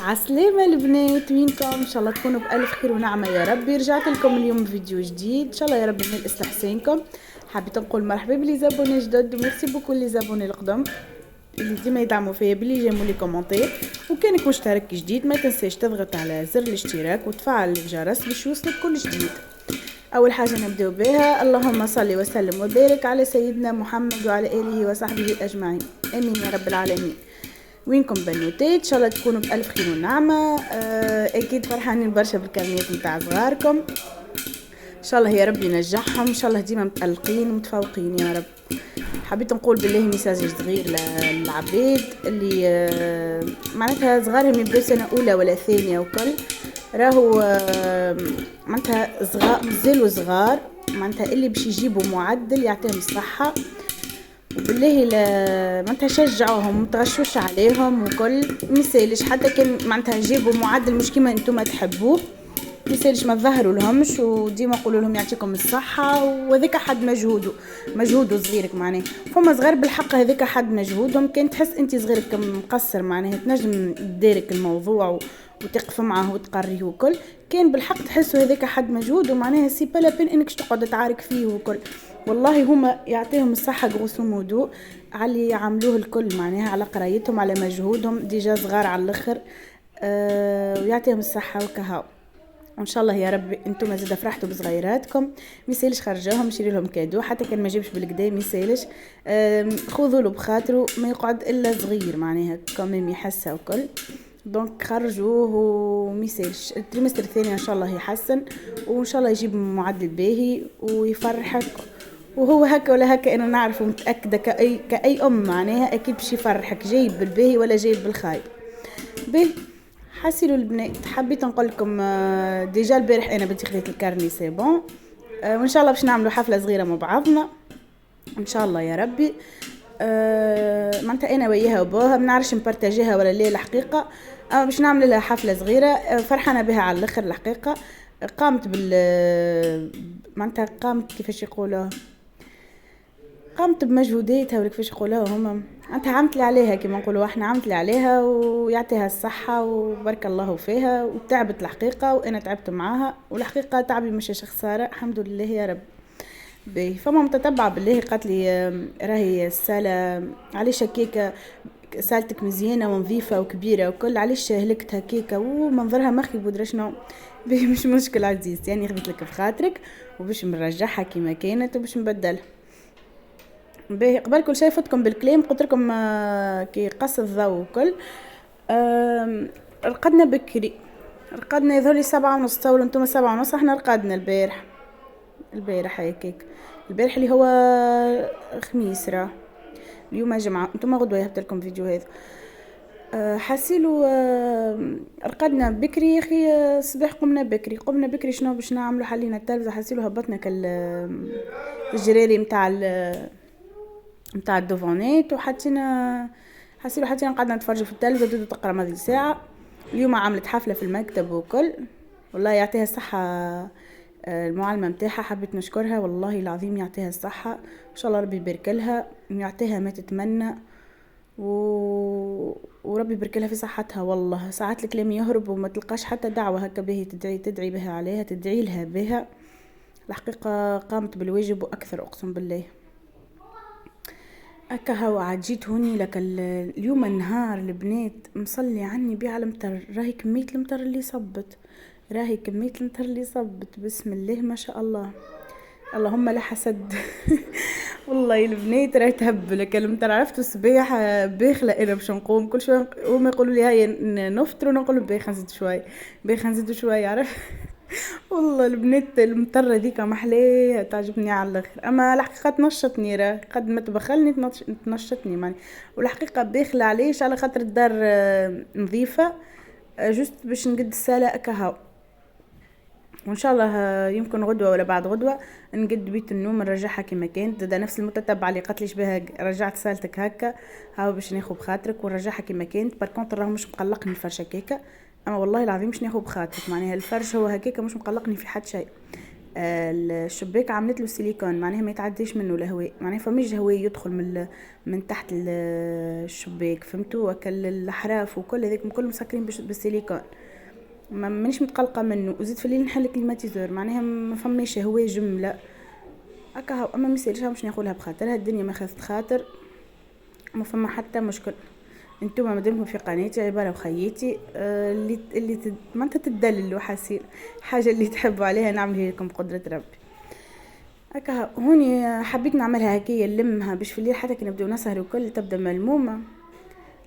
عسلامة البنات، وينكم؟ ان شاء الله تكونوا بألف خير ونعمة يا ربي. رجعت لكم اليوم بفيديو جديد ان شاء الله يا رب من استحسانكم. حبيت نقول مرحبا بلي زابوني جدد وميرسي بوكو لي زابوني القدم اللي ديما يدعموا فيا بلي يجيبوا لي كومونتير. وكانك مشترك جديد ما تنساش تضغط على زر الاشتراك وتفعل الجرس باش يوصلك كل جديد. اول حاجه نبداو بها، اللهم صل وسلم وبارك على سيدنا محمد وعلى اله وصحبه اجمعين، امين يا رب العالمين. وينكم بنوتات؟ ان شاء الله تكونوا بالف خير ونعمه. اكيد فرحانين برشا بالكرنيات نتاع صغاركم، ان شاء الله يا رب ينجحهم، ان شاء الله ديما متألقين ومتفوقين يا رب. حبيت نقول بالله ميساج صغير للعباد اللي معناتها صغارهم يبداو سنه اولى ولا ثانيه وكل، راهو معناتها صغار مازالوا صغار، معناتها اللي باش يجيبوا معدل يعطيهم الصحه، وبالله معناتها شجعوهم متغشوش عليهم وكل. مثالش حتى كان معناتها جيبوا معدل مش كيما انتم تحبوه، مثالش ما تظهروا لهمش، وديما قولوا لهم يعطيكم الصحه، وهذاك حد مجهوده صغيرك معناه. فما صغار بالحق هذاك حد مجهودهم، كان تحس انت صغيرك مقصر معناه تنجم تدارك الموضوع وتقف معه وتقريه وكل، كان بالحق تحسوا هذاك حد مجهود ومعناها سي با لا بين انك تقعد تعارك فيه وكل. والله هما يعطيهم الصحه غوسو مودو على اللي يعملوه الكل، معناها على قرايتهم على مجهودهم، ديجا صغار على الاخر. ويعطيهم الصحه وكهو. وان شاء الله يا رب انتم زاده فرحتوا بصغيراتكم، ميسالش خرجوهم شيري لهم كادو حتى كان ما جابش بالكدا ميسالش. خذوا له بخاطره ما يقعد الا صغير معناها كمان يحسها وكل. دونك خرجوه وميسالش التريمستر الثاني ان شاء الله يحسن، وان شاء الله يجيب معدل باهي ويفرحك. وهو هكا ولا هكا انا نعرف ومتاكده كاي ام معناها اكيد باش يفرحك، جايب بالباهي ولا جايب بالخايب. به حسيلوا البنات، حبيت نقول لكم ديجا البارح انا بنتي خديت الكارني سي بون، وان شاء الله باش نعملوا حفله صغيره مع بعضنا ان شاء الله يا ربي. معناتها انا وياها وبوها ما نعرفش نبارطاجيها ولا لا الحقيقه، باش نعمل لها حفله صغيره، فرحانه بها على الاخر الحقيقه. قامت معناتها قامت كيفاش يقولوا، قامت بمجهوداتها ولا كيفاش يقولوها هما، انت عملت لي عليها كما نقولوا احنا، عملت لي عليها ويعطيها الصحه وبارك الله فيها، وتعبت الحقيقه وانا تعبت معاها، والحقيقه تعبي مش خساره الحمد لله يا رب. باهي فما متتبعه بالله قالت لي راهي الساله علاش هكاكا، سالتك مزيانه ونظيفه وكبيره وكل، علاش هلكت هكاكا ومنظرها مخي بودره شنو. باهي مش مشكل عزيز، يعني خذيت لك في خاطرك وباش نرجعها كما كانت وباش نبدلها. باهي قبل كل شيء فتكم بالكلام، قلت لكم كي قص الضوء وكل. رقدنا بكري، رقدنا يظهر لي 7:30، تصوروا انتم 7:30 احنا رقدنا البارح هيك، البارح اللي هو خميس راه، اليوم جمعة، انتم غدوه يهبط لكم فيديو هذا. حاسيلو رقدنا بكري يا اخي، الصباح قمنا بكري شنو باش نعملوا، حلينا التلفزه، حاسيلو هبطنا الجراري متاع الدوفونيت، وحطينا قعدنا نتفرجوا في التلفزه، دودو تقرا ماضي ساعه. اليوم عملت حفله في المكتب وكل، والله يعطيها الصحه. المعلمه متاعها حبيت نشكرها والله العظيم، يعطيها الصحه ان شاء الله، ربي يبارك لها ويعطيها ما تتمنى وربي يبارك لها في صحتها. والله ساعات الكلام يهرب وما تلقاش حتى دعوه هكا باهي تدعي بها عليها، تدعي لها بها. الحقيقه قامت بالواجب واكثر اقسم بالله. هكا هو عاد جيت هوني لك اليوم النهار البنات مصلي عني بيه على المطر، راهي كمية المطر اللي صبت بسم الله ما شاء الله، اللهم لا حسد. والله البنات راهي تهبلك المطر، عرفتوا الصباح باخله انا باش نقوم كل شويه هما يقولوا لي هيا نفطر ونقول باهي نزيد شويه عرفت. والله البنات المطره ذيك محلاها تعجبني على الاخر، اما الحقيقه تنشطني، راه قد ما تبخلني تنشطني ماني. والحقيقه باخله علاش؟ على خاطر الدار نظيفه، جست باش نقد الساله كهو، وان شاء الله يمكن غدوه ولا بعد غدوه نقد بيت النوم نرجعها كما كانت، دا نفس المتتبع اللي قالت بها رجعت سالتك هكا، هاو باش ناخذ بخاطرك ونرجعها كما كانت. باركونت راه مش مقلقني الفرشه كيكه، اما والله العظيم مش ناخذ بخاطرك، معناها الفرش هو هكاكا مش مقلقني في حد شيء. الشباك عملت له سيليكون، معناها ما يتعديش منه الهواء، معناها فماش هواء يدخل من تحت الشباك، فهمتوا؟ وكل الاحراف وكل هذاك كله مسكرين بالسيليكون، ما مانيش متقلقه منه. وزيد في الليل نحل كليماتيزور، معناها ما فماش هواء جمله هكا. اما ما يصيرش باش ناخذها بخاطرها، الدنيا ما خذت خاطر، ما فما حتى مشكل. انتوما مادامكم في قناتي عباره وخيتي اللي ما انت تدللوا حسير حاجه اللي تحبوا عليها نعملها لكم بقدره ربي. هكا هوني حبيت نعملها هكايا نلمها باش في الليل حتى كي نبداو نسهر وكل تبدا ملمومه.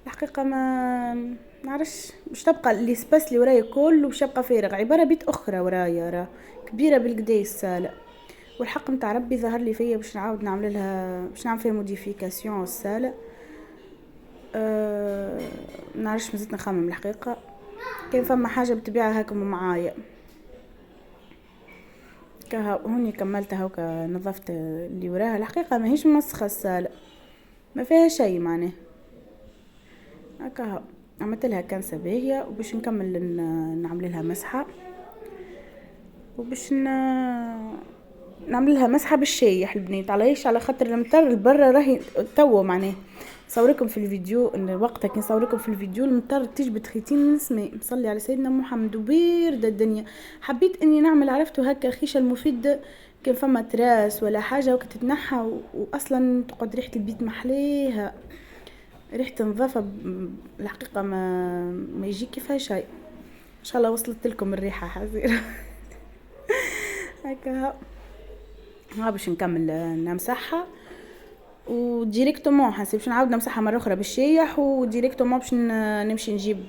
الحقيقه ما نعرفش باش تبقى اللي سباس اللي ورايا كله باش يبقى فارغ، عباره بيت اخرى ورايا راه كبيره بالقداي الساله، والحق نتاع ربي ظهر لي فيا باش نعاود نعمل لها، باش نعمل فيها موديفيكاسيون الساله. نعرفش مازلت نخمم الحقيقه، كان فما حاجه بتبيعها هاكم معايا كها. هوني كملتها وكا نظفت اللي وراها، الحقيقه ماهيش مسخه الساله، ما فيها شيء معناه هكا. عملت لها كنسه باهيه وباش نكمل نعمل لها مسحه، وباش نعمل لها مسحه بالشايح البنات. علاش؟ على خاطر المطر البرة راهي تو معناه نصوركم في الفيديو ان وقتها كي نصوركم في الفيديو المطر تجبد خيتين من السماء، نصلي على سيدنا محمد وبارده الدنيا. حبيت اني نعمل عرفتوا هكا خيشه المفيد، كان فما تراس ولا حاجه وقت تتنحى واصلا تقعد ريحه البيت محليها، ريحه نظافه الحقيقه ما يجي كيفها شيء. ان شاء الله وصلت لكم الريحه حزيره هكا. ها باش نكمل نمسحها وديريكتومون حسيت نعاود نمسحها مره اخرى بالشايح، وديريكتومون باش نمشي نجيب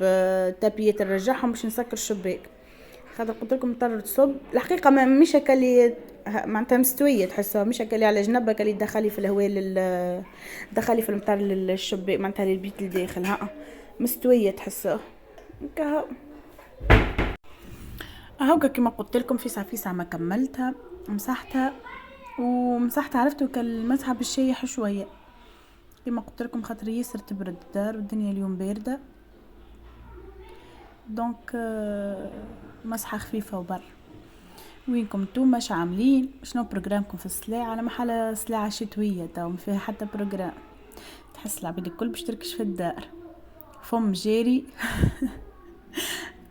تابيات نرجعهم باش نسكر الشباك. خاطر قلت لكم مضطر تصب الحقيقه ما مش هكالي معناتها مستويه، تحسها مش هكالي على جنبها كالي تدخلي في الهواء دخلي في المطر للشباك معناتها للبيت الداخل، ها مستويه تحسها هكا. هاكا كما قلت لكم فيسع ما كملتها مسحتها ومسحت عرفتوا كالمسحه بالشايح شويه كما قلت لكم، خاطر ياسر تبرد الدار والدنيا اليوم بارده، دونك مسحه خفيفه وبر. وينكم نتوما اش عاملين؟ شنو بروجرامكم في السلاعه؟ على محل سلاعه شتويه تو ما فيها حتى بروجرام، تحس العباد الكل باش تركش في الدار فم جاري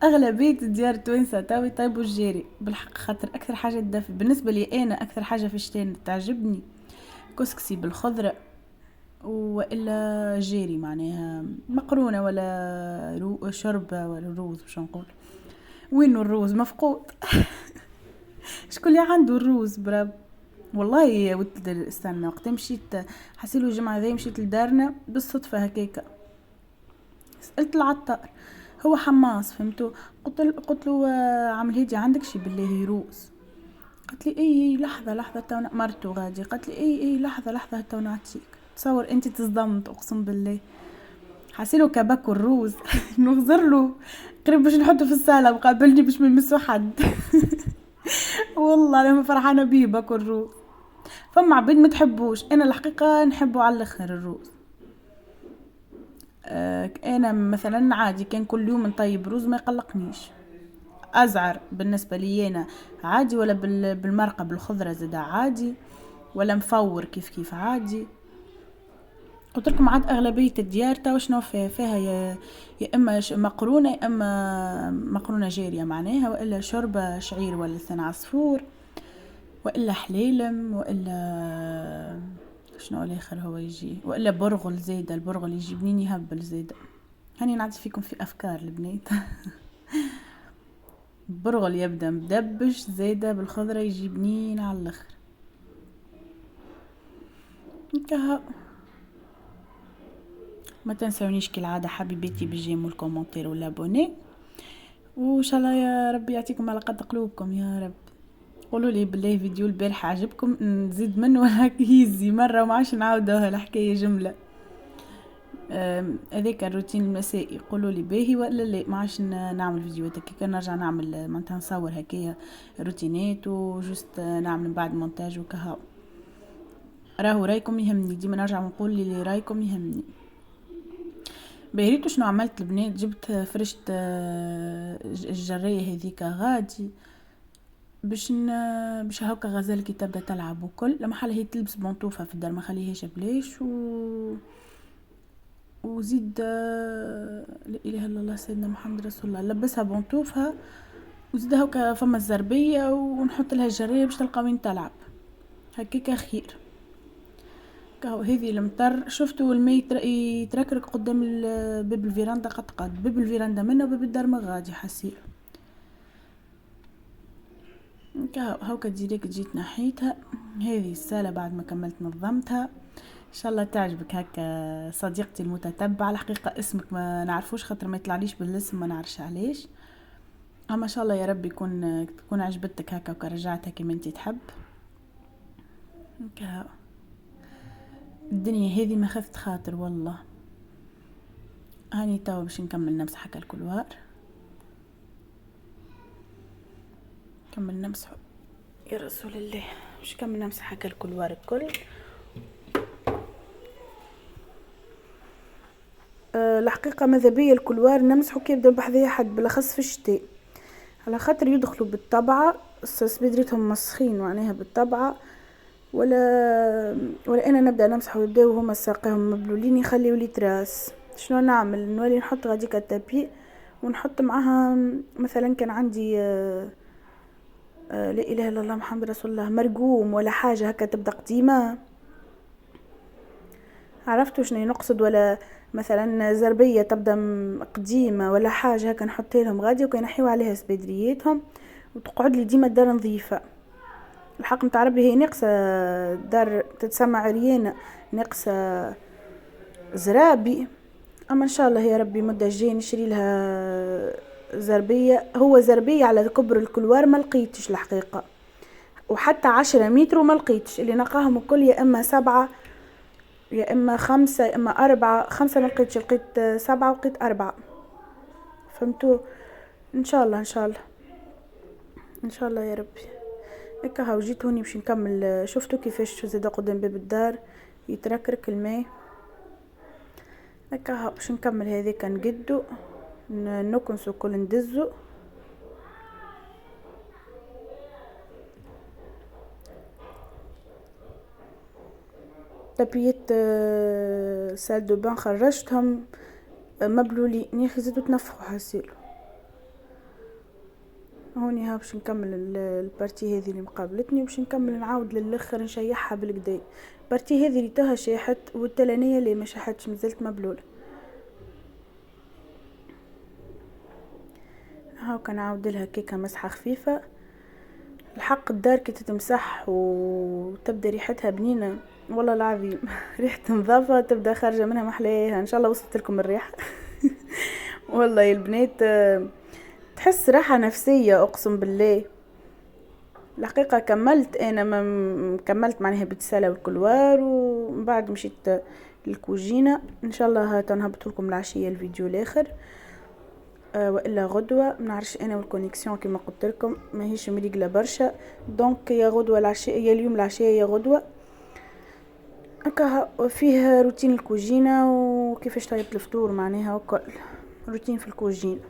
اغلبيه ديار توانسه تو يطيبوا الجاري بالحق، خاطر اكثر حاجه تدفي بالنسبه لي انا، اكثر حاجه في الشتاء تعجبني كسكسي بالخضره والا جيري معناها مقرونه ولا شوربه ولا روز باش نقول. وين الروز مفقود شكون اللي عنده الروز برب والله. ولد استنى وقت مشيت حسيلو الجمعه ذي مشيت لدارنا بالصدفه هكاكا، سالت العطار هو حماص فهمتوا، قلت له عامل هيدي عندك شي بالله روز؟ قالت لي اي لحظه تو مرتو غادي، قالت لي اي لحظه تو نعطيك. تصور انت تصدمت اقسم بالله، حسيلو كباكو الروز نغزر له قريب باش نحطه في الساله مقابلني باش ما يمسو حد والله انا فرحانه بيه باكو الروز. فما عبيد ما تحبوش، انا الحقيقه نحبه على الاخر الروز. انا مثلا عادي كان كل يوم نطيب روز ما يقلقنيش، ازعر بالنسبه لي انا عادي، ولا بالمرقه بالخضره زدا عادي، ولا مفور كيف عادي. قلت لكم عاد اغلبيه الديار تا شنو فيها يا اما مقرونه يا اما مقرونه جاريه معناها، والا شوربه شعير ولا لسان عصفور والا حليلم والا شنو الاخر هو يجي، والا برغل زيده، البرغل يجي بنين يهبل زيده. هاني نعطي فيكم في افكار البنات برغل يبدا مدبش زيده بالخضره يجي بنين على الاخر كها. ما تنسونيش كالعاده حبيباتي بالجيم والكومنتير والابوني، وان شاء الله يا ربي يعطيكم على قد قلوبكم يا رب. قولوا لي بالله فيديو البارح عجبكم نزيد منه ولا هيزي مره وما عادش نعاودوها الحكايه جمله. هذاك الروتين المسائي قولوا لي باهي ولا لا، ما عادش نعمل فيديوهات هكا، نرجع نعمل معناتها نصور هكايا روتينات وجست نعمل بعد مونتاج وكهو. راهو رايكم يهمني، ديما نرجع نقول لي رايكم يهمني. بهريتو شنو عملت البنات؟ جبت فرشت الجريه هذيك غادي باش هاكا غزال كي تبدا تلعب وكل لما حالها هي تلبس بنطوفها في الدار، ما خليهاش بلاش وزيد لا اله الا الله سيدنا محمد رسول الله، لبسها بنطوفها وزيد هاكا فما الزربيه ونحط لها الجريه باش تلقى وين تلعب هكاك خير. كهو هذه المطر شفتوا الماء يتركرك قدام باب الفيراندا، قد باب الفيراندا منه وباب الدار ما غادي حسيل. هاكا ديريك جيت نحيتها. هذه السالة بعد ما كملت نظمتها، ان شاء الله تعجبك هكا صديقتي المتتبعة. الحقيقة اسمك ما نعرفوش خاطر ما يطلعليش بالاسم، ما نعرفش علاش، اما ان شاء الله يا رب تكون عجبتك هكا ورجعتها كما انتي تحب. هكا الدنيا هذه ما خفت خاطر والله. هاني توا باش نكمل نمسح هكا الكلوار، كمل نمسح يا رسول الله، باش كمل نمسح هكا الكلوار الكل. الحقيقه ماذا بيا الكلوار نمسحو كي يبدا بحذايا حد، بالاخص في الشتاء، على خاطر يدخلوا بالطبعه سبيدريتهم مسخين معناها بالطبعه، ولا انا نبدا نمسح ويبداو هما ساقيهم مبلولين يخليو لي تراس. شنو نعمل؟ نولي نحط غاديك التابي ونحط معها مثلا كان عندي لا اله الا الله محمد رسول الله مرقوم ولا حاجه هكا تبدا قديمه، عرفتوا شنو نقصد؟ ولا مثلا زربيه تبدا قديمه ولا حاجه هكا نحط لهم غادي وكينحيو عليها سبيدريتهم وتقعد لي ديما الدار نظيفه. الحق نتاع ربي هي ناقصه دار تتسمع عريانه، ناقصه زرابي، اما ان شاء الله يا ربي مده الجايه نشري لها زربيه. هو زربيه على كبر الكلوار ما لقيتش الحقيقه، وحتى 10 متر وما لقيتش، اللي نقاهم الكل يا اما 7 يا اما 5 يا اما 4. 5 ما لقيتش، لقيت 7 ولقيت 4، فهمتوا؟ ان شاء الله ان شاء الله ان شاء الله يا ربي. هكا هاو جيت هوني باش نكمل. شفتوا كيفاش زاد قدام باب الدار يتركرك الماء؟ هكا هاو باش نكمل هذيك نقدو نكنسو كل ندزو. طبيت سال دو بان خرجتهم مبلولي نيخي زادو تنفخوا حسيلو. هوني ها باش نكمل البارتي هذه اللي مقابلتني، باش نكمل نعاود للاخر نشيحها بالكدا. البارتي هذه اللي توها شاحت والتلانيه اللي ما شاحتش مازالت مبلوله. هاو كنعاود لها كيكه مسحه خفيفه. الحق الدار كي تتمسح وتبدا ريحتها بنينه والله العظيم ريحه نظافه تبدا خارجه منها محلاها. ان شاء الله وصلت لكم الريحه والله يا البنات تحس راحه نفسيه اقسم بالله. الحقيقه كملت انا ما كملت معناها بتسالة والكلوار، ومن بعد مشيت للكوجينه. ان شاء الله تنهبط لكم العشيه الفيديو الاخر والا غدوه، ما نعرفش انا والكونيكسيون كما قلت لكم ماهيش مريقله برشا، دونك يا غدوه العشيه يا اليوم العشيه يا غدوه. هكا فيه روتين الكوجينه وكيفاش طيبت الفطور معناها وكل روتين في الكوجينه.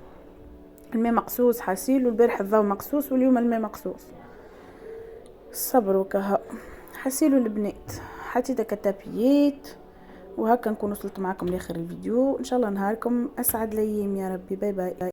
الماء مقصوص حاسيل، والبارح الضوء مقصوص واليوم الماء مقصوص. الصبر وكها حسيلوا البنات. حطيت كتابيات وهكا نكون وصلت معكم لاخر الفيديو. ان شاء الله نهاركم اسعد الايام يا ربي. باي باي.